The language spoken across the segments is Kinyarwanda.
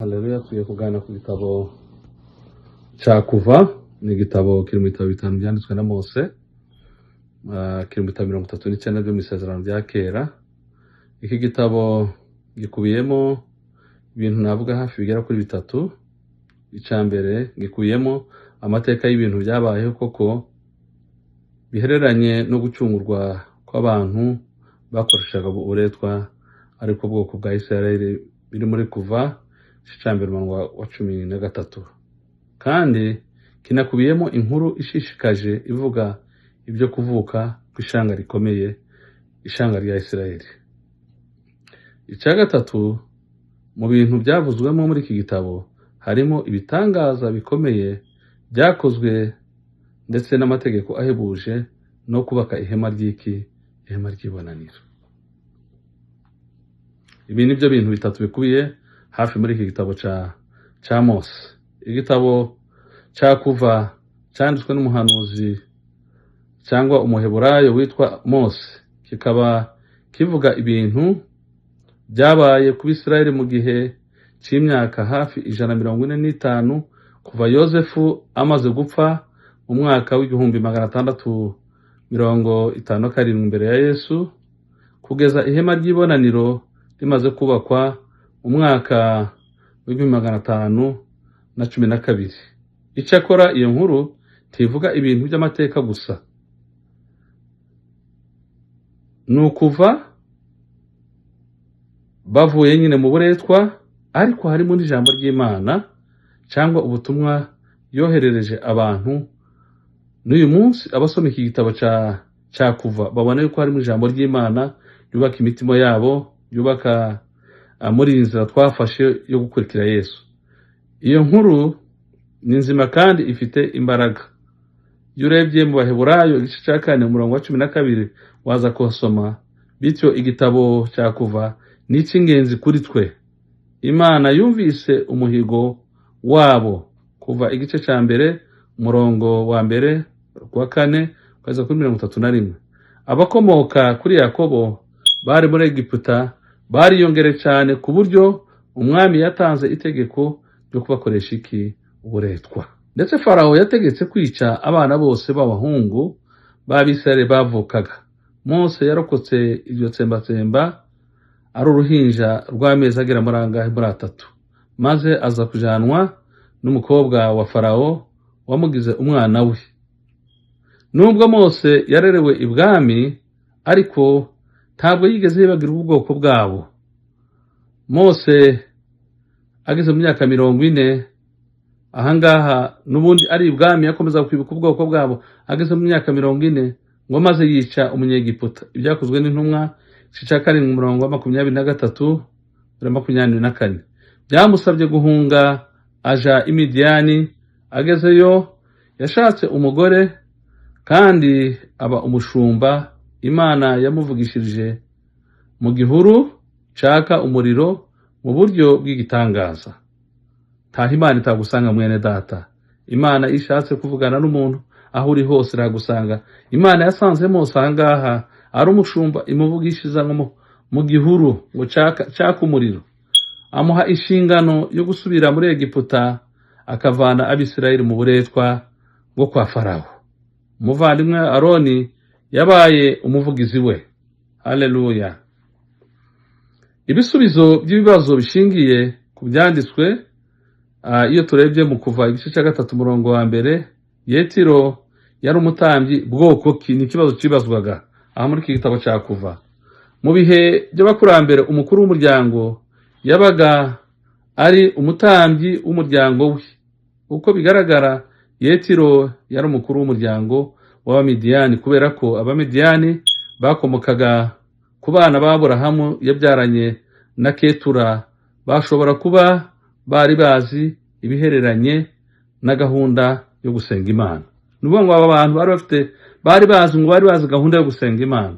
Haleluya, tugiye kuganira ku gitabo cya Kuva. Ni igitabo kiri mu bitabo bitanu byanditswe na Mose, kiri mu bitabo 39 byo mu isezerano rya kera. Iki gitabo gikubiyemo ibintu navuga hafi bigera kuri bitatu. Icya mbere gikubiyemo amateka y'ibintu byabayeho koko bihereranye no gucungurwa kw'abantu bakoreshaga uburetwa ariko bwoko bwa Isirayeli, biri muri Kuva icambere umurongo wa 13. Kandi kinakubiyemo inkuru ishishikaje ivuga ibyo kuvuka kw'ishanga rikomeye, ishanga rya Isirayeli. Icya gatatu, mu bintu byavuzwemo muri iki gitabo harimo ibitangaza bikomeye byakozwe ndetse n'amategeko ahebuje no kubaka ihema ry'ibonaniro. Ibi ni byo bintu bitatu bikubiye hafi muri iki gitabo cya Mose. Igitabo cya Kuva cyanditswe n'umuhanuzi cyangwa umuheburayo witwa Mose, kikaba kivuga ibintu byabaye ku Bisirayeli mu gihe cy'imyaka hafi 145 kuva Yosefu amaze gupfa mu mwaka w'657 imbere ya Yesu, kugeza ihema ry'ibonaniro rimaze kubakwa mu mwaka w'512. Icyakora iyo nkuru ntivuga ibintu by'amateka gusa. Ni ukuva bavuye nyine mu buretwa, ariko harimo n'ijambo ry'Imana cyangwa ubutumwa yoherereje abantu. N'uyu munsi abasoma iki gitabo cya Kuva babona yuko harimo ijambo ry'Imana yubaka imitima yabo, yubaka muri inzira twafashe yo gukurikira Yesu. Iyo nkuru ni nzima kandi ifite imbaraga. Iyo urebye mu Baheburayo igice cya 4 umurongo wa 12 waza kuhasoma bityo igitabo cya Kuva ni icy'ingenzi kuri twe. Imana yumvise umuhigo wabo. Kuva igice cya mbere umurongo wa mbere kwa 4 kugeza kuri 31. Abakomoka kuri Yakobo bari muri Egiputa bariyongere cyane ku buryo umwami yatanze itegeko ryo kubakoresha uburetwa. Ndetse Farawo yategetse kwica abana bose b'abahungu b'Abisirayeli bavukaga. Mose yarokotse iryo tsembatsemba ari uruhinja rw'amezi agera muri 3, maze aza kujanwa n'umukobwa wa Farawo wamugize umwana we. Nubwo Mose yarerewe ibwami, ariko ntabwo yigeze yibagirwa ubwoko bwabo. Mose ageze mu myaka 40, ahangaha n'ubundi ari ibwami yakomeza kwibuka ubwoko bwabo. Ageze mu myaka 40 ngo maze yica umunyegiputa. Ibyakozwe n'intumwa cya 7 umurongo wa 23-24. Byamusabye guhunga aja i Midiyani. Agezeyo yashatse umugore kandi aba umushumba. Imana yamuvugishirije mu gihuru caka umuriro mu buryo bw'igitangaza. Ntaho Imana itagusanga mwene data. Imana ishatse kuvugana n'umuntu aho uri hose iragusanga. Imana yasanze Mose ahangaha ari umushumba, imuvugishiza mu gihuru ngo caka umuriro. Amuha inshingano yo gusubira muri Egiputa akavana Abisirayeli mu buretwa bwo kwa Farawo. Umuvandimwe Aroni yabaye umuvugizi we. Haleluya. Ibisubizo by'ibibazo bishingiye ku byanditswe, iyo turebye mu Kuva igice cya 3 umurongo wa mbere, Yetiro yari umutambyi bwoko ki? Ni ikibazo kibazwaga aha muri iki gitabo cya Kuva. Mu bihe by'abakurambere umukuru w'umuryango yabaga ari umutambyi w'umuryango we. Uko bigaragara Yetiro yari umukuru w'umuryango w'Abamidiyani, kubera ko Abamidiyani bakomokaga ku bana b'Aburahamu yabyaranye na Ketura. Bashobora kuba bari bazi ibihereranye na gahunda yo gusenga Imana. Nuvuga ngo aba bantu bari bazi gahunda yo gusenga Imana.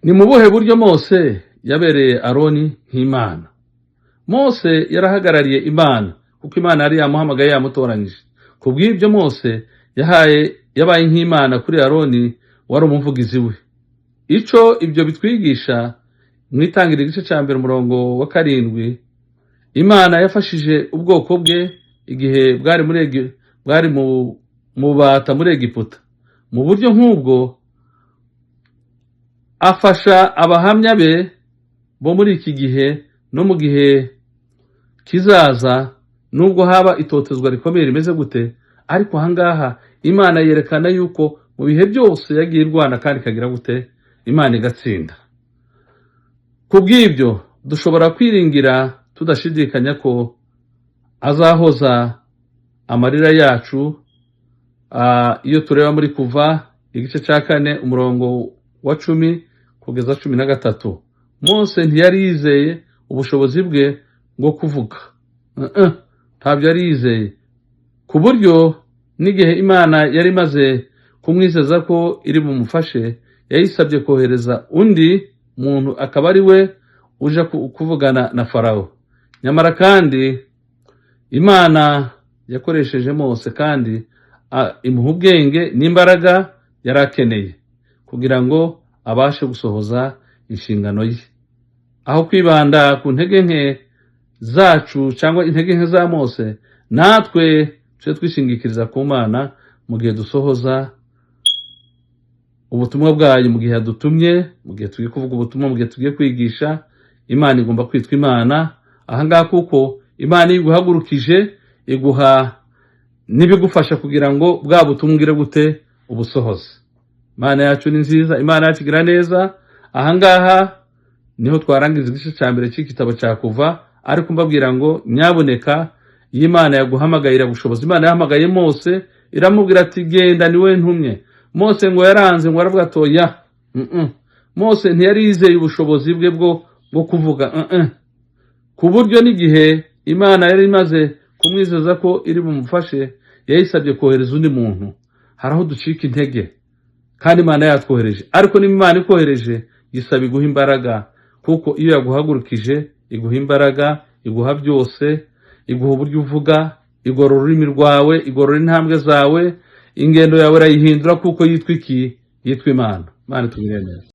Ni mu buhe buryo Mose yabereye Aroni nk'Imana? Mose yarahagarariye Imana kuko Imana yari yamuhamagaye, yamutoranyije. Kubw'ibyo Mose yabaye nk'Imana kuri Aroni wari umuvugizi we. Ico ibyo bitwigisha, mwitangira igice cya mbere umurongo wa 7, Imana yafashije ubwoko bwe igihe bwari mu bubata muri Egiputa. Mu buryo nk'ubwo afasha abahamya be bo muri iki gihe no mu gihe kizaza, nubwo haba itotezwa rikomeye rimeze gute, ariko ahangaha Imana yerekana yuko mu bihe byose yagiye irwana kandi ikagira gute, Imana igatsinda. Kubw'ibyo dushobora kwiringira tudashidikanya ko azahoza amarira yacu. Iyo tureba muri Kuva igice cya 4 umurongo wa 10 kugeza 13, Mose ntiyari yizeye ubushobozi bwe bwo kuvuga. Ntabyo yari yizeye, ku buryo n'igihe Imana yari imaze kumwizeza ko iri bumufashe, yayisabye kohereza undi muntu akaba ari we uje kuvugana na Farawo. Nyamara kandi Imana yakoresheje Mose kandi imuha ubwenge n'imbaraga yari akeneye kugira ngo abashe gusohoza inshingano ye. Aho kwibanda ku ntege nke zacu cyangwa intege nke za Mose, natwe tujye twishingikiriza ku Mana mu gihe dusohoza ubutumwa bwayo, mu gihe yadutumye, mu gihe tugiye kuvuga ubutumwa, mu gihe tugiye kwigisha. Imana igomba kwitwa Imana ahangaha, kuko Imana iguhagurukije iguha n'ibigufasha kugira ngo bwa butumwa ugire gute, ubusohoze. Imana yacu ni nziza, Imana yacu igira neza. Ahangaha niho twarangiza igice cya mbere cy'igitabo cya Kuva, ariko mbabwira ngo nyaboneka iyo Imana yaguhamagaye ubushobozi. Imana yahamagaye Mose iramubwira ati genda niwe ntumye. Mose ngo yaranze, ngo aravuga atoya. Mose ntiyari yizeye ubushobozi bwe bwo kuvuga. Ku buryo n'igihe Imana yari imaze kumwizeza ko iri bumufashe, yayisabye kohereza undi muntu. Haraho ducika intege, kandi Imana yatwohereje. Ariko niba Imana ikohereje, yisaba iguha imbaraga, kuko iyo yaguhagurukije iguha imbaraga, iguha byose, iguha uburyo uvuga, igorora ururimi rwawe, igorora intambwe zawe, ingendo yawe irayihindura, kuko yitwa iki? Yitwa Imana. Imana itugirire neza.